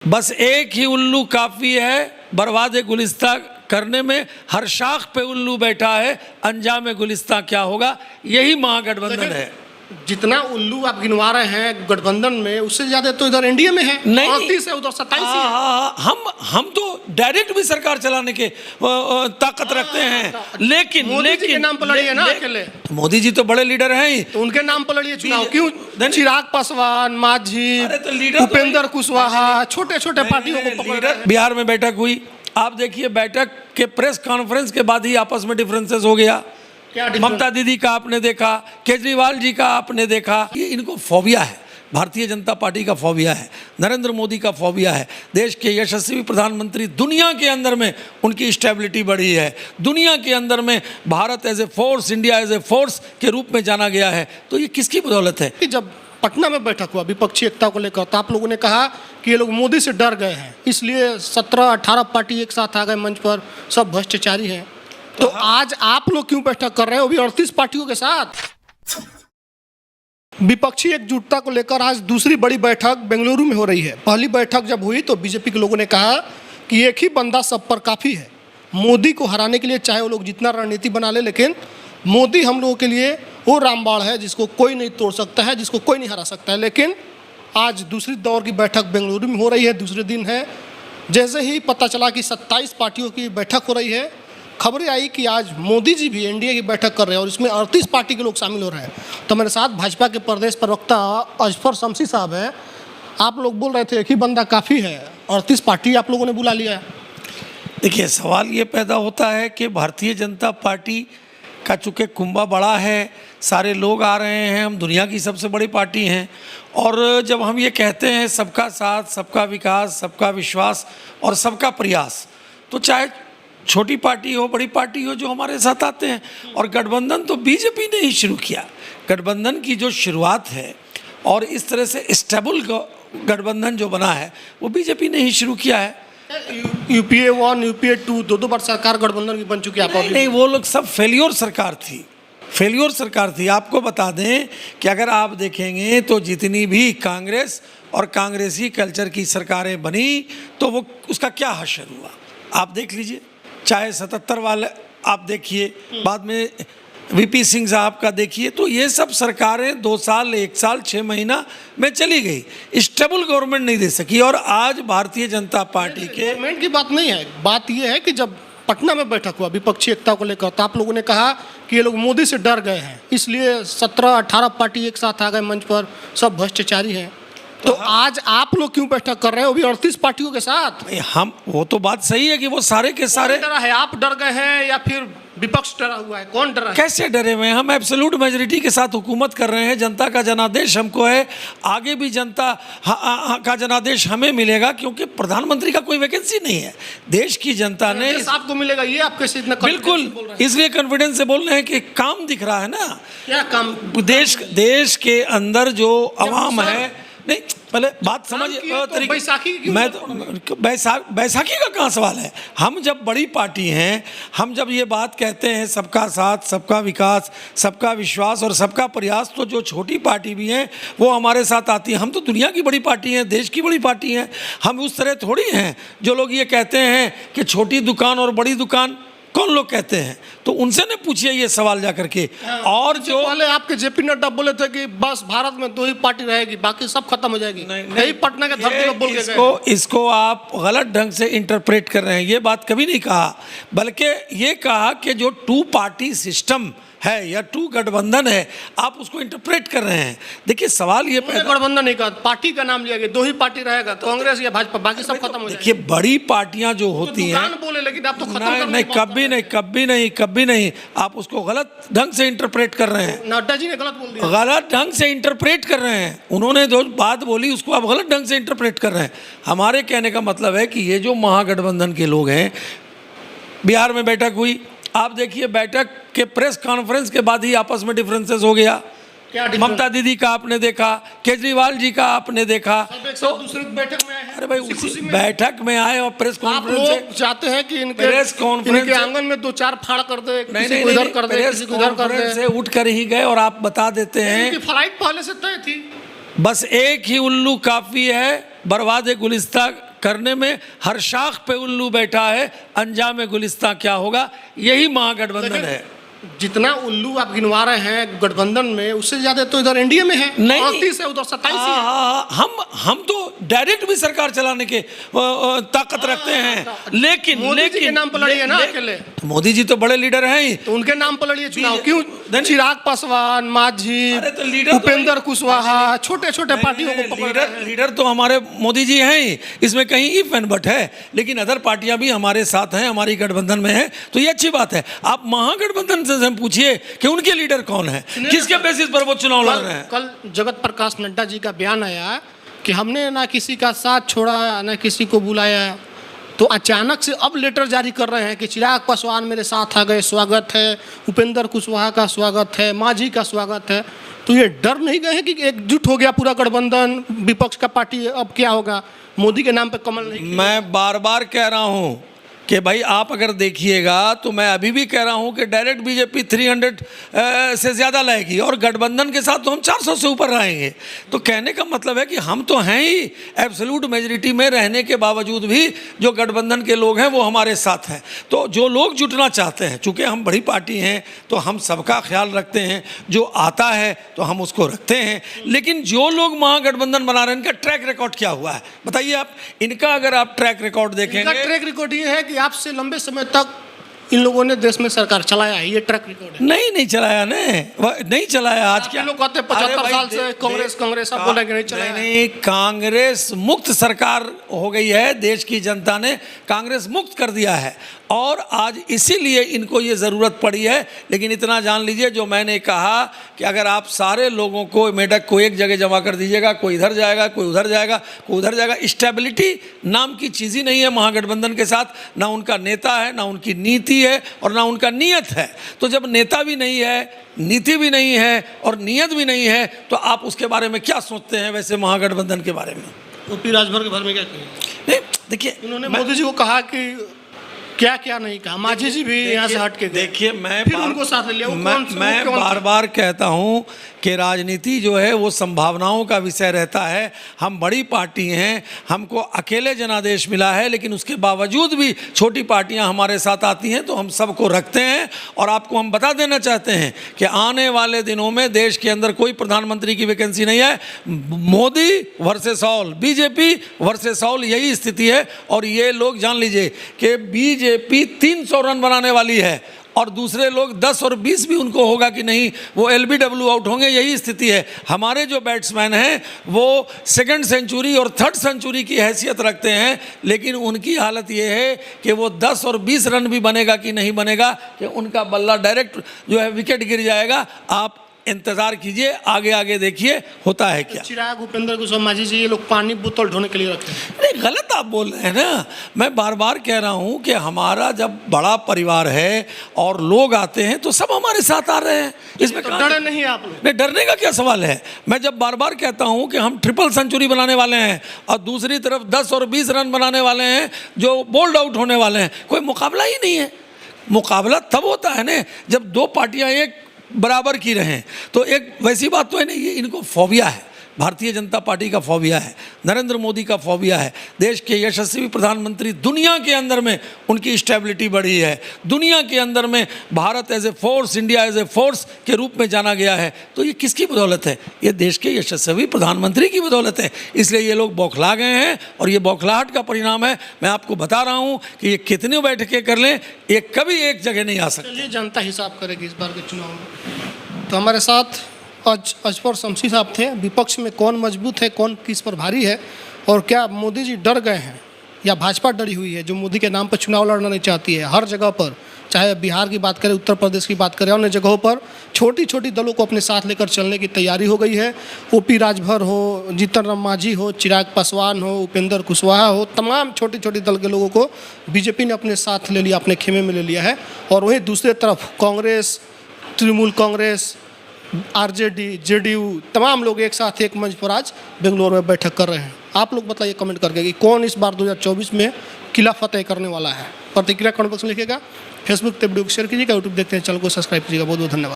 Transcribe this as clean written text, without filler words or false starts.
बस एक ही उल्लू काफ़ी है बर्बाद गुलिस्तां करने में, हर शाख पे उल्लू बैठा है, अंजाम गुलिस्तां क्या होगा, यही महागठबंधन है। जितना उल्लू आप गिनवा रहे हैं गठबंधन में, उससे ज्यादा तो इधर एनडीए में है। नहीं 38 है, उधर 27 है। हम तो डायरेक्ट भी सरकार चलाने के ताकत रखते हैं, लेकिन मोदी जी के नाम पर लड़िए ना अकेले। मोदी जी तो बड़े लीडर हैं ही, तो उनके नाम पर लड़िए चुनाव। क्यों चिराग पासवान, मांझी, उपेंद्र कुशवाहा, छोटे छोटे पार्टियों को पकड़ रहे हैं। बिहार में बैठक हुई, आप देखिए बैठक के प्रेस कॉन्फ्रेंस के बाद ही आपस में डिफरेंसेस हो गया। ममता दीदी का आपने देखा, केजरीवाल जी का आपने देखा, ये इनको फोबिया है, भारतीय जनता पार्टी का फोबिया है, नरेंद्र मोदी का फोबिया है। देश के यशस्वी प्रधानमंत्री, दुनिया के अंदर में उनकी स्टेबिलिटी बढ़ी है, दुनिया के अंदर में Bharat as a force, India as a force के रूप में जाना गया है। तो ये किसकी बदौलत है? जब पटना में बैठक हुआ विपक्षी एकता को लेकर, तो आप लोगों ने कहा कि ये लोग मोदी से डर गए हैं, इसलिए 17-18 पार्टी एक साथ आ गए मंच पर, सब भ्रष्टाचारी हैं। तो आज आप लोग क्यों बैठक कर रहे हैं, वो भी 38 पार्टियों के साथ? विपक्षी एकजुटता को लेकर आज दूसरी बड़ी बैठक बेंगलुरु में हो रही है। पहली बैठक जब हुई तो बीजेपी के लोगों ने कहा कि एक ही बंदा सब पर काफ़ी है। मोदी को हराने के लिए चाहे वो लोग जितना रणनीति बना ले, लेकिन मोदी हम लोगों के लिए वो रामबाण है जिसको कोई नहीं तोड़ सकता है, जिसको कोई नहीं हरा सकता है। लेकिन आज दूसरी दौर की बैठक बेंगलुरु में हो रही है, दूसरे दिन है। जैसे ही पता चला कि 27 पार्टियों की बैठक हो रही है, खबरें आई कि आज मोदी जी भी एनडीए की बैठक कर रहे हैं और इसमें 38 पार्टी के लोग शामिल हो रहे हैं। तो मेरे साथ भाजपा के प्रदेश प्रवक्ता अजफर शमसी साहब हैं। आप लोग बोल रहे थे एक ही बंदा काफ़ी है, 38 पार्टी आप लोगों ने बुला लिया है। देखिए, सवाल ये पैदा होता है कि भारतीय जनता पार्टी का चूँकि कुंभा बड़ा है, सारे लोग आ रहे हैं, हम दुनिया की सबसे बड़ी पार्टी हैं, और जब हम ये कहते हैं सबका साथ, सबका विकास, सबका विश्वास और सबका प्रयास, तो चाहे छोटी पार्टी हो, बड़ी पार्टी हो, जो हमारे साथ आते हैं। और गठबंधन तो बीजेपी ने ही शुरू किया। गठबंधन की जो शुरुआत है और इस तरह से स्टेबल गठबंधन जो बना है, वो बीजेपी ने ही शुरू किया है। यूपीए 1, यूपीए 2, दो बार सरकार गठबंधन की बन चुकी है। नहीं, वो लोग सब फेल्योर सरकार थी, फेल्योर सरकार थी। आपको बता दें कि अगर आप देखेंगे तो जितनी भी कांग्रेस और कांग्रेसी कल्चर की सरकारें बनी, तो वो उसका क्या हश्र हुआ आप देख लीजिए। चाहे 77 वाले आप देखिए, बाद में वीपी सिंह साहब का देखिए, तो ये सब सरकारें 2 साल, 1 साल, 6 महीना में चली गई, स्टेबल गवर्नमेंट नहीं दे सकी। और आज भारतीय जनता पार्टी के गवर्नमेंट की बात नहीं है, बात ये है कि जब पटना में बैठक हुआ विपक्षी एकता को लेकर, तो आप लोगों ने कहा कि ये लोग मोदी से डर गए हैं, इसलिए 17-18 पार्टी एक साथ आ गए मंच पर, सब भ्रष्टाचारी हैं। तो आज आप लोग क्यों बैठक कर रहे हैं, वो भी 38 पार्टियों के साथ? हम, वो तो बात सही है कि वो सारे के सारे डरा है। आप डर गए हैं या फिर विपक्ष डरा हुआ है? कौन डरा है? कैसे डरे हुए हैं? हम एब्सोल्यूट मेजोरिटी के साथ हुकूमत कर रहे हैं, जनता का जनादेश हमको है, आगे भी जनता का जनादेश हमें मिलेगा, क्योंकि प्रधानमंत्री का कोई वैकेंसी नहीं है। देश की जनता ने आपको मिलेगा, ये आपके से इतना बिल्कुल, इसलिए कॉन्फिडेंस से बोल रहे हैं कि काम दिख रहा है ना। क्या काम? देश के अंदर जो अवाम है, नहीं पहले बात समझिए, बैसाखी का कहाँ सवाल है? हम जब बड़ी पार्टी हैं, हम जब ये बात कहते हैं सबका साथ, सबका विकास, सबका विश्वास और सबका प्रयास, तो जो छोटी पार्टी भी हैं वो हमारे साथ आती है। हम तो दुनिया की बड़ी पार्टी हैं, देश की बड़ी पार्टी हैं। हम उस तरह थोड़ी हैं जो लोग ये कहते हैं कि छोटी दुकान और बड़ी दुकान। कौन लोग कहते हैं? तो उनसे ने पूछिए ये सवाल जा करके। और जो पहले आपके जेपी नड्डा बोले थे कि बस भारत में 2 ही पार्टी रहेगी, बाकी सब खत्म हो जाएगी। नहीं, पटना के धरती पर बोल के इसको आप गलत ढंग से इंटरप्रेट कर रहे हैं। ये बात कभी नहीं कहा, बल्कि ये कहा कि जो 2 पार्टी सिस्टम है या 2 गठबंधन है, आप उसको इंटरप्रेट कर रहे हैं। देखिए, सवाल ये गठबंधन नहीं कहा, पार्टी का नाम लिया गया, 2 ही पार्टी रहेगा, कांग्रेस या भाजपा, बाकी सब खत्म हो जाएगा। देखिए, बड़ी पार्टियां जो होती हैं, बोले लेकिन आप तो नहीं, कभी नहीं, आप उसको गलत ढंग से इंटरप्रेट कर रहे हैं। नड्डा जी ने गलत बोल दिया, गलत ढंग से इंटरप्रेट कर रहे हैं। उन्होंने जो बात बोली उसको आप गलत ढंग से इंटरप्रेट कर रहे हैं। हमारे कहने का मतलब है कि ये जो महागठबंधन के लोग हैं, बिहार में बैठक हुई, आप देखिए बैठक के प्रेस कॉन्फ्रेंस के बाद ही आपस में डिफरेंसेस हो गया। ममता दीदी का आपने देखा, केजरीवाल जी का आपने देखा, तो दूसरी बैठक में आए हैं। अरे भाई, उसी बैठक में आए और प्रेस कॉन्फ्रेंस से चाहते हैं कि इनके आंगन में 2-4 फाड़ कर दे, किसी को इधर कर दे, किसी को उधर कर दे, से उठ कर ही गए। और आप बता देते हैं फ्लाइट पहले से तय थी। बस एक ही उल्लू काफ़ी है बर्बाद गुलिस्तां करने में हर शाख पे उल्लू बैठा है, अंजाम गुलिस्तां क्या होगा, यही महागठबंधन है। जितना उल्लू आप गिनवा रहे हैं गठबंधन में, उससे ज्यादा तो इधर एनडीए में है। नहीं 38 है, उधर 27 है। हम तो डायरेक्ट भी सरकार चलाने के ताकत रखते हैं, लेकिन मोदी जी के नाम पर लड़िए ना अकेले। मोदी जी तो बड़े लीडर हैं ही, तो उनके नाम पर लड़िए चुनाव। क्यों? चिराग पासवान, मांझी, अरे तो लीडर उपेंद्र कुशवाहा, छोटे छोटे पार्टियों को पकड़ रहे हैं। लीडर तो हमारे मोदी जी हैं ही, इसमें कहीं इफ एंड बट है, लेकिन अदर पार्टियां भी हमारे साथ हैं, हमारी गठबंधन में है, तो ये अच्छी बात है। आप महागठबंधन से हम पूछिए कि उनके लीडर कौन है, किसके बेसिस पर वो चुनाव लड़ रहे हैं। कल जगत प्रकाश नड्डा जी का बयान आया कि हमने ना किसी का साथ छोड़ा, ना किसी को बुलाया, तो अचानक से अब लेटर जारी कर रहे हैं कि चिराग पासवान मेरे साथ आ गए, स्वागत है, उपेंद्र कुशवाहा का स्वागत है, मांझी का स्वागत है। तो ये डर नहीं गए हैं कि एकजुट हो गया पूरा गठबंधन, विपक्ष का पार्टी, अब क्या होगा? मोदी के नाम पे कमल नहीं। मैं बार बार कह रहा हूं कि भाई आप अगर देखिएगा तो मैं अभी भी कह रहा हूं कि डायरेक्ट बीजेपी 300 से ज़्यादा लाएगी और गठबंधन के साथ तो हम 400 से ऊपर रहेंगे। तो कहने का मतलब है कि हम तो हैं ही एब्सोल्यूट मेजॉरिटी में रहने के बावजूद भी जो गठबंधन के लोग हैं वो हमारे साथ हैं। तो जो लोग जुटना चाहते हैं, चूँकि हम बड़ी पार्टी हैं तो हम सबका ख्याल रखते हैं, जो आता है तो हम उसको रखते हैं। लेकिन जो लोग महागठबंधन बना रहे हैं, इनका ट्रैक रिकॉर्ड क्या हुआ है बताइए आप। इनका अगर आप ट्रैक रिकॉर्ड देखेंगे, ट्रैक रिकॉर्ड ये है कि आपसे लंबे समय तक इन लोगों ने देश में सरकार चलाया है, ये ट्रैक रिकॉर्ड है। नहीं चलाया नहीं चलाया। आज क्या लोग कहते हैं 75 साल से कांग्रेस आप बोल रहे हैं नहीं चलाया। नहीं, कांग्रेस मुक्त सरकार हो गई है, देश की जनता ने कांग्रेस मुक्त कर दिया है और आज इसीलिए इनको ये ज़रूरत पड़ी है। लेकिन इतना जान लीजिए, जो मैंने कहा कि अगर आप सारे लोगों को, मेढक को एक जगह जमा कर दीजिएगा, कोई इधर जाएगा, कोई उधर जाएगा, कोई उधर जाएगा, स्टेबिलिटी नाम की चीज़ ही नहीं है महागठबंधन के साथ। ना उनका नेता है, ना उनकी नीति है और ना उनका नियत है। तो जब नेता भी नहीं है, नीति भी नहीं है और नियत भी नहीं है, तो आप उसके बारे में क्या सोचते हैं वैसे महागठबंधन के बारे में? ओपी राजभर के बारे में क्या कहें? नहीं देखिए, उन्होंने मोदी जी को कहा कि क्या क्या नहीं कहा, मांझी जी भी यहाँ से हट के देखिए, मैं उनको साथ ले लिया। मैं बार बार कहता हूँ कि राजनीति जो है वो संभावनाओं का विषय रहता है। हम बड़ी पार्टी हैं, हमको अकेले जनादेश मिला है, लेकिन उसके बावजूद भी छोटी पार्टियां हमारे साथ आती हैं तो हम सबको रखते हैं। और आपको हम बता देना चाहते हैं कि आने वाले दिनों में देश के अंदर कोई प्रधानमंत्री की वैकेंसी नहीं है। Modi versus all, BJP versus all, यही स्थिति है। और ये लोग जान लीजिए कि बीजेपी 300 रन बनाने वाली है और दूसरे लोग 10 और 20 भी उनको होगा कि नहीं, वो LBW आउट होंगे, यही स्थिति है। हमारे जो बैट्समैन हैं वो सेकंड सेंचुरी और थर्ड सेंचुरी की हैसियत रखते हैं, लेकिन उनकी हालत ये है कि वो 10 और 20 रन भी बनेगा कि नहीं बनेगा, कि उनका बल्ला डायरेक्ट जो है विकेट गिर जाएगा। आप इंतजार कीजिए, आगे आगे देखिए होता है क्या। चिराग, उपेंद्र कुशवाहा, मांझी जी, ये लोग पानी बोतल ढोने के लिए रखते हैं। नहीं, गलत आप बोल रहे हैं ना। मैं बार बार कह रहा हूं कि हमारा जब बड़ा परिवार है और लोग आते हैं तो सब हमारे साथ आ रहे हैं, इसमें तो डरे नहीं आप लोग? नहीं, डरने का क्या सवाल है। मैं जब बार बार कहता हूं कि हम ट्रिपल सेंचुरी बनाने वाले हैं और दूसरी तरफ 10 और 20 रन बनाने वाले हैं जो बोल्ड आउट होने वाले हैं, कोई मुकाबला ही नहीं है। मुकाबला तब होता है ना जब दो पार्टियां एक बराबर की रहें। तो एक वैसी बात तो है नहीं, ये इनको फोबिया है, भारतीय जनता पार्टी का फोबिया है, नरेंद्र मोदी का फोबिया है। देश के यशस्वी प्रधानमंत्री, दुनिया के अंदर में उनकी स्टेबिलिटी बढ़ी है, दुनिया के अंदर में Bharat as a force, India as a force के रूप में जाना गया है। तो ये किसकी बदौलत है? ये देश के यशस्वी प्रधानमंत्री की बदौलत है। इसलिए ये लोग बौखला गए हैं और ये बौखलाहट का परिणाम है। मैं आपको बता रहा हूँ कि ये कितनी बैठकें कर लें, ये कभी एक जगह नहीं आ सकते। चलिए, जनता हिसाब करेगी इस बार के चुनाव में। तो हमारे साथ अजफर शमशी साहब थे। विपक्ष में कौन मजबूत है, कौन किस पर भारी है, और क्या मोदी जी डर गए हैं या भाजपा डरी हुई है जो मोदी के नाम पर चुनाव लड़ना नहीं चाहती है? हर जगह पर, चाहे बिहार की बात करें, उत्तर प्रदेश की बात करें, अन्य जगहों पर छोटी छोटी दलों को अपने साथ लेकर चलने की तैयारी हो गई है। ओपी राजभर हो, जीतन राम मांझी हो, चिराग पासवान हो, उपेंद्र कुशवाहा हो, तमाम छोटी छोटी दल के लोगों को बीजेपी ने अपने साथ ले लिया, अपने खेमे में ले लिया है। और वहीं दूसरी तरफ कांग्रेस, तृणमूल कांग्रेस, RJD, JDU, तमाम लोग एक साथ एक मंच पर आज बेंगलोर में बैठक कर रहे हैं। आप लोग बताइए कमेंट करके कि कौन इस बार 2024 में किला फतेह करने वाला है। प्रतिक्रिया कमेंट बॉक्स में लिखिएगा। फेसबुक पे वीडियो को शेयर कीजिएगा, यूट्यूब देखते हैं चैनल को सब्सक्राइब कीजिएगा। बहुत बहुत धन्यवाद।